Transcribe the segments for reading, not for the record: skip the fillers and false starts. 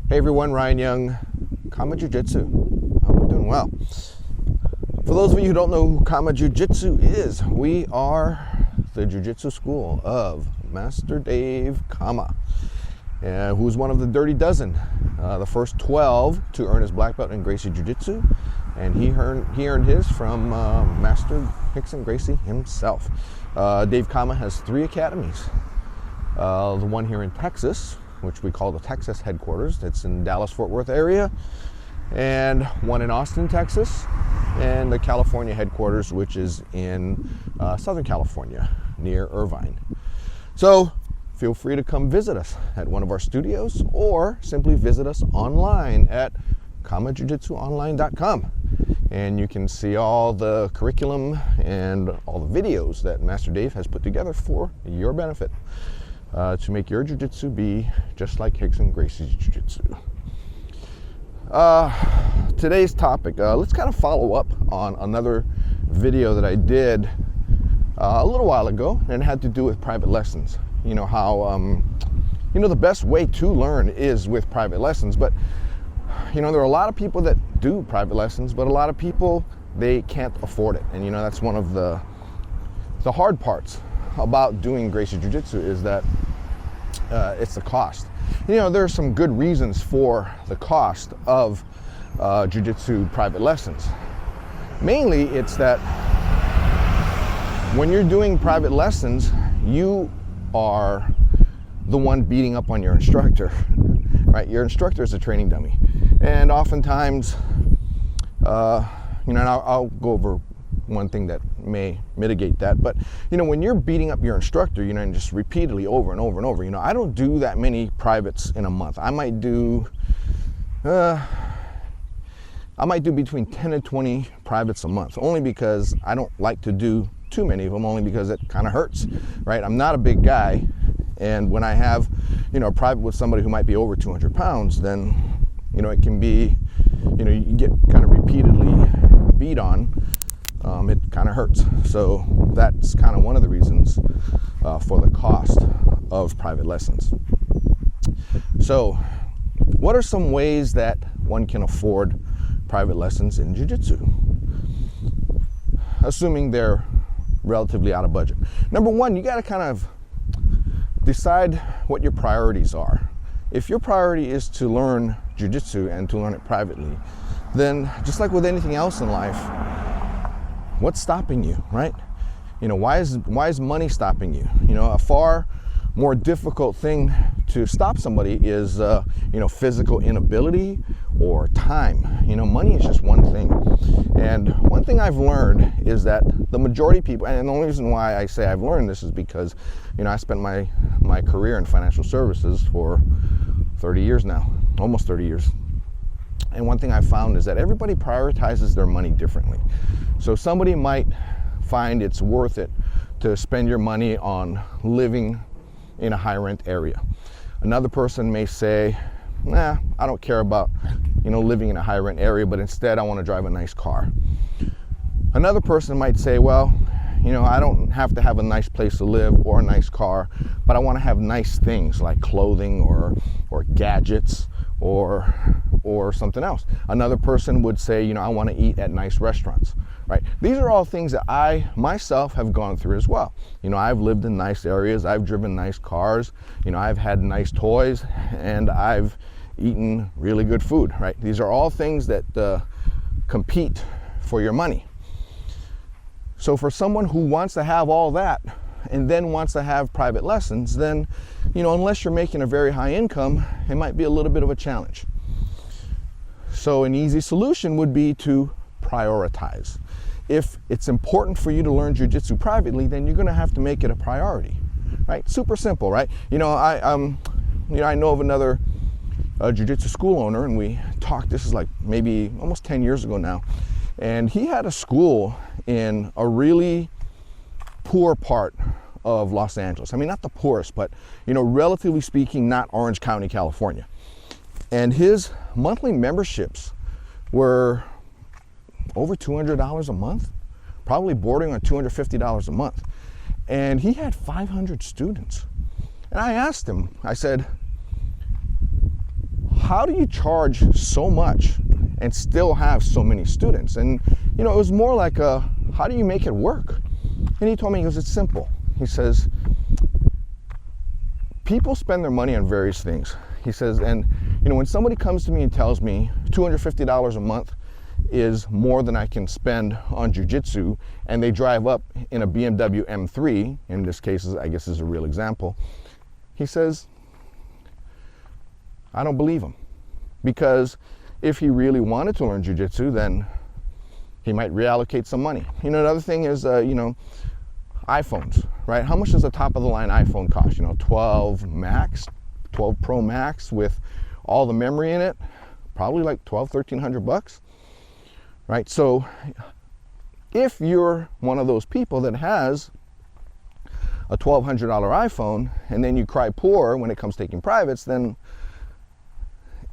Hey everyone, Ryan Young, KAATARO Jiu-Jitsu. Hope you're doing well. For those of you who don't know who KAATARO Jiu-Jitsu is, we are the Jiu-Jitsu school of Master Dave Kama, who's one of the Dirty Dozen, the first 12 to earn his black belt in Gracie Jiu-Jitsu, and he earned his from Master Rickson Gracie himself. Dave Kama has 3 academies. The one here in Texas, which we call the Texas headquarters. It's in Dallas-Fort Worth area, and one in Austin, Texas, and the California headquarters, which is in Southern California, near Irvine. So feel free to come visit us at one of our studios, or simply visit us online at KAATAROJujitsuonline.com, and you can see all the curriculum and all the videos that Master Dave has put together for your benefit. To make your jiu-jitsu be just like Rickson Gracie's jiu-jitsu. Today's topic, let's kind of follow up on another video that I did a little while ago, and it had to do with private lessons. You know how, the best way to learn is with private lessons, but there are a lot of people that do private lessons, but a lot of people, they can't afford it. And that's one of the hard parts about doing Gracie Jiu-Jitsu, is that it's the cost. There are some good reasons for the cost of Jiu-Jitsu private lessons. Mainly, it's that when you're doing private lessons, you are the one beating up on your instructor, right? Your instructor is a training dummy, and oftentimes, and I'll go over one thing that may mitigate that, but when you're beating up your instructor, and just repeatedly over and over and over, I don't do that many privates in a month. I might do between 10 and 20 privates a month, only because I don't like to do too many of them, only because it kind of hurts, right? I'm not a big guy, and when I have a private with somebody who might be over 200 pounds, then it can be, you get kind of repeatedly beat on. It kind of hurts. So that's kind of one of the reasons for the cost of private lessons. So what are some ways that one can afford private lessons in Jiu-Jitsu, assuming they're relatively out of budget? Number one, you got to kind of decide what your priorities are. If your priority is to learn Jiu-Jitsu and to learn it privately, then just like with anything else in life, what's stopping you, right? Why is money stopping you? A far more difficult thing to stop somebody is, physical inability or time. Money is just one thing. And one thing I've learned is that the majority of people, and the only reason why I say I've learned this is because, I spent my career in financial services for 30 years now, almost 30 years. And one thing I've found is that everybody prioritizes their money differently. So somebody might find it's worth it to spend your money on living in a high rent area. Another person may say, nah, I don't care about, living in a high rent area, but instead I want to drive a nice car. Another person might say, well, I don't have to have a nice place to live or a nice car, but I want to have nice things like clothing or gadgets or something else. Another person would say, I want to eat at nice restaurants, right? These are all things that I myself have gone through as well. I've lived in nice areas, I've driven nice cars, I've had nice toys, and I've eaten really good food, right? These are all things that compete for your money. So for someone who wants to have all that and then wants to have private lessons, then, unless you're making a very high income, it might be a little bit of a challenge. So an easy solution would be to prioritize. If it's important for you to learn Jiu-Jitsu privately, then you're going to have to make it a priority, right? Super simple, right? I know of another Jiu-Jitsu school owner, and we talked, this is like maybe almost 10 years ago now, and he had a school in a really poor part of Los Angeles. I mean, not the poorest, but, relatively speaking, not Orange County, California. And his monthly memberships were over $200 a month, probably bordering on $250 a month. And he had 500 students. And I asked him, I said, how do you charge so much and still have so many students? And it was more like how do you make it work? And he told me, he goes, it's simple. He says, people spend their money on various things. He says, and when somebody comes to me and tells me $250 a month is more than I can spend on jiu-jitsu, and they drive up in a BMW M3, in this case, I guess is a real example, he says, I don't believe him. Because if he really wanted to learn jiu-jitsu, then he might reallocate some money. Another thing is, iPhones, right? How much does a top of the line iPhone cost? 12 Pro Max with all the memory in it, probably like $1,200-1,300, right? So if you're one of those people that has a $1,200 iPhone and then you cry poor when it comes to taking privates, then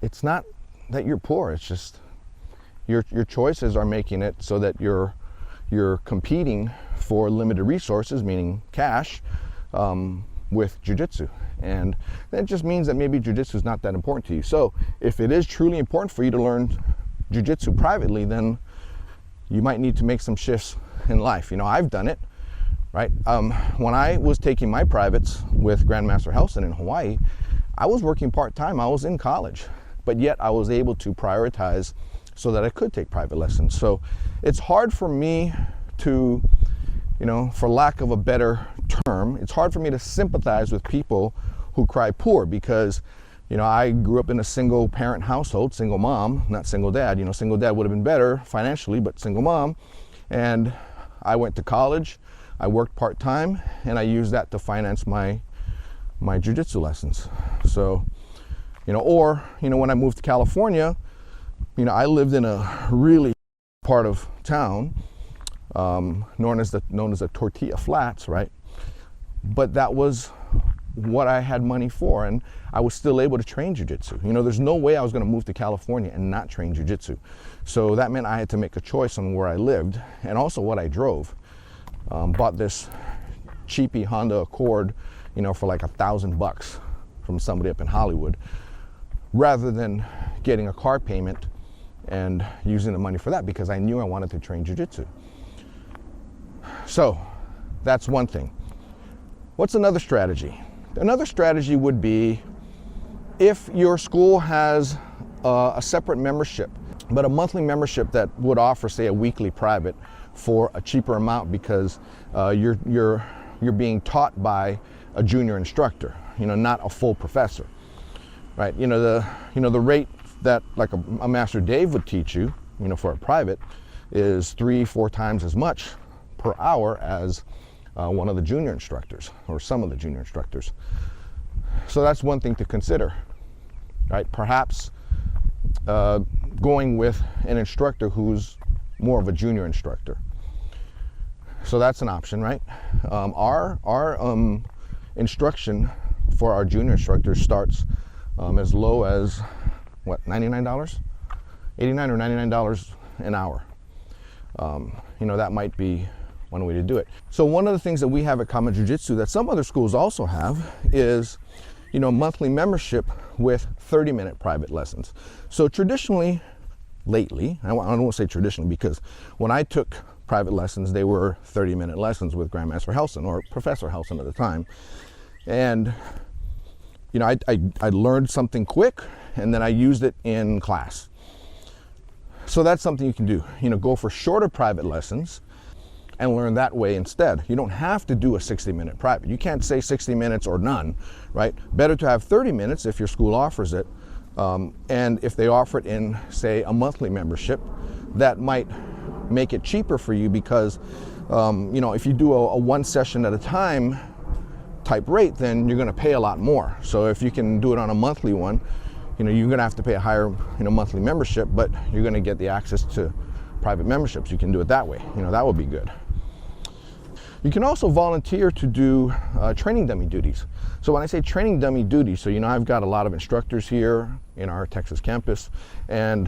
it's not that you're poor. It's just your choices are making it so that you're competing for limited resources, meaning cash, with jiu-jitsu. And that just means that maybe jiu-jitsu is not that important to you. So if it is truly important for you to learn jiu-jitsu privately, then you might need to make some shifts in life. I've done it, right? When I was taking my privates with Grandmaster Helson in Hawaii, I was working part-time. I was in college, but yet I was able to prioritize so that I could take private lessons. So it's hard for me to, for lack of a better term, it's hard for me to sympathize with people who cry poor, because I grew up in a single parent household, single mom, not single dad. Single dad would have been better financially, but single mom. And I went to college, I worked part-time, and I used that to finance my jiu-jitsu lessons. So, or when I moved to California, I lived in a really part of town, known as the tortilla flats, right? But that was what I had money for, and I was still able to train jiu-jitsu. There's no way I was going to move to California and not train jiu-jitsu. So that meant I had to make a choice on where I lived and also what I drove. Bought this cheapy Honda Accord, for like $1,000 from somebody up in Hollywood, rather than getting a car payment and using the money for that, because I knew I wanted to train jiu-jitsu. So that's one thing. What's another strategy? Another strategy would be if your school has a separate membership, but a monthly membership that would offer, say, a weekly private for a cheaper amount, because you're being taught by a junior instructor, not a full professor, right? The rate that like a Master Dave would teach you, for a private, is 3-4 times as much per hour as one of the junior instructors, or some of the junior instructors. So that's one thing to consider, right? Perhaps going with an instructor who's more of a junior instructor. So that's an option, right? Our instruction for our junior instructors starts as low as, what, $99? $89 or $99 an hour. That might be one way to do it. So one of the things that we have at Kama Jiu-Jitsu that some other schools also have is, monthly membership with 30-minute private lessons. So traditionally, lately, I don't want to say traditionally, because when I took private lessons, they were 30-minute lessons with Grandmaster Helson, or Professor Helson at the time. And, I learned something quick, and then I used it in class. So that's something you can do. Go for shorter private lessons and learn that way instead. You don't have to do a 60-minute private. You can't say 60 minutes or none, right? Better to have 30 minutes if your school offers it. And if they offer it in, say, a monthly membership, that might make it cheaper for you, because, if you do a one session at a time type rate, then you're going to pay a lot more. So if you can do it on a monthly one, you're going to have to pay a higher, monthly membership, but you're going to get the access to private memberships. You can do it that way. That would be good. You can also volunteer to do training dummy duties. So when I say training dummy duties, so I've got a lot of instructors here in our Texas campus, and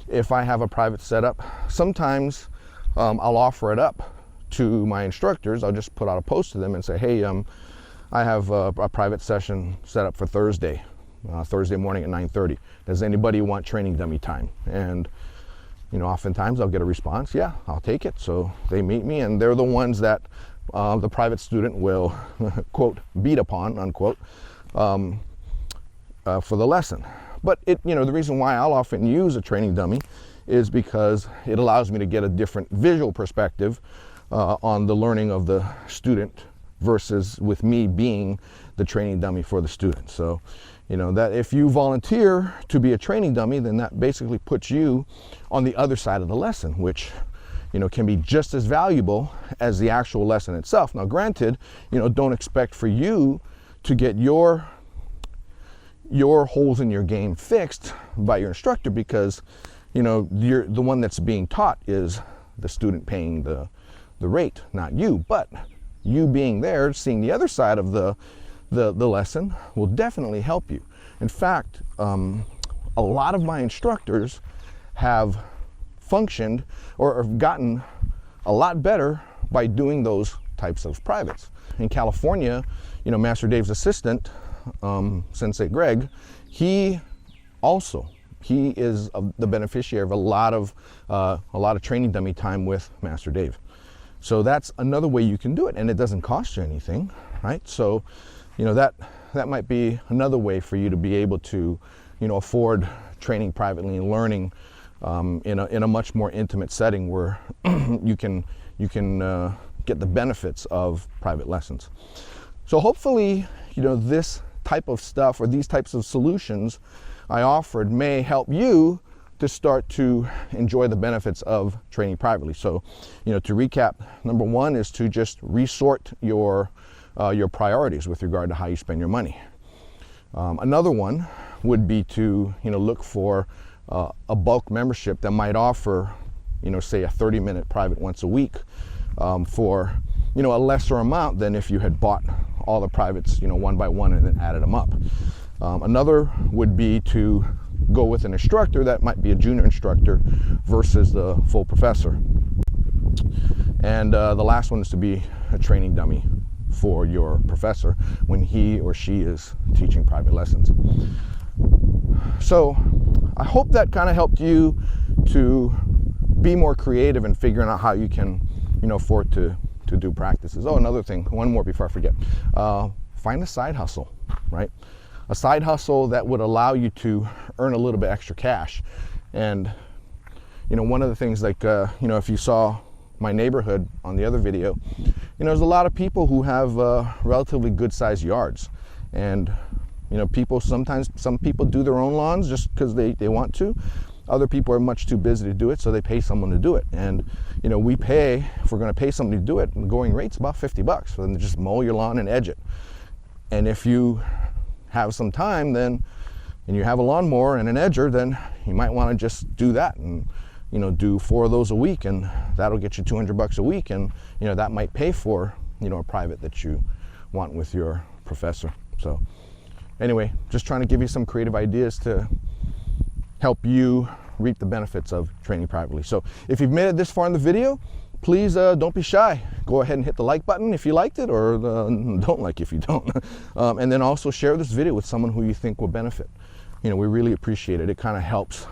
if I have a private setup, sometimes I'll offer it up to my instructors. I'll just put out a post to them and say, hey, I have a private session set up for Thursday. Thursday morning at 9:30. Does anybody want training dummy time? And oftentimes I'll get a response, yeah, I'll take it. So they meet me, and they're the ones that the private student will quote beat upon, unquote, for the lesson. But the reason why I'll often use a training dummy is because it allows me to get a different visual perspective on the learning of the student versus with me being the training dummy for the student. So that if you volunteer to be a training dummy, then that basically puts you on the other side of the lesson, which can be just as valuable as the actual lesson itself. Now granted, don't expect for you to get your holes in your game fixed by your instructor, because you're the one that's being taught is the student paying the rate, not you. But you being there, seeing the other side of the lesson will definitely help you. In fact, a lot of my instructors have functioned or have gotten a lot better by doing those types of privates. In California, Master Dave's assistant, Sensei Greg, he is the beneficiary of a lot of training dummy time with Master Dave. So that's another way you can do it, and it doesn't cost you anything, right? So that might be another way for you to be able to afford training privately and learning in a much more intimate setting where you can get the benefits of private lessons. So hopefully this type of stuff or these types of solutions I offered may help you to start to enjoy the benefits of training privately. So to recap, number one is to just resort your priorities with regard to how you spend your money. Another one would be to look for a bulk membership that might offer say a 30-minute private once a week for a lesser amount than if you had bought all the privates one by one and then added them up. Another would be to go with an instructor that might be a junior instructor versus the full professor. And the last one is to be a training dummy for your professor when he or she is teaching private lessons. So I hope that kind of helped you to be more creative in figuring out how you can afford to do practices. Oh, another thing, one more before I forget. Find a side hustle, right? A side hustle that would allow you to earn a little bit extra cash. And one of the things, like if you saw my neighborhood on the other video, there's a lot of people who have relatively good sized yards, and some people do their own lawns just because they want to. Other people are much too busy to do it, so they pay someone to do it. And we pay, if we're going to pay somebody to do it, the going rate's about $50 for them to just mow your lawn and edge it. And if you have some time, then and you have a lawnmower and an edger, then you might want to just do that and do 4 of those a week, and that'll get you $200 a week, and that might pay for a private that you want with your professor. So anyway, just trying to give you some creative ideas to help you reap the benefits of training privately. So if you've made it this far in the video, please don't be shy. Go ahead and hit the like button if you liked it, or don't like if you don't. And then also share this video with someone who you think will benefit. We really appreciate it. It kind of helps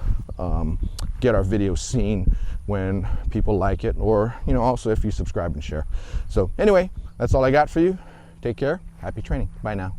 get our videos seen when people like it, or also if you subscribe and share. So anyway, that's all I got for you. Take care. Happy training. Bye now.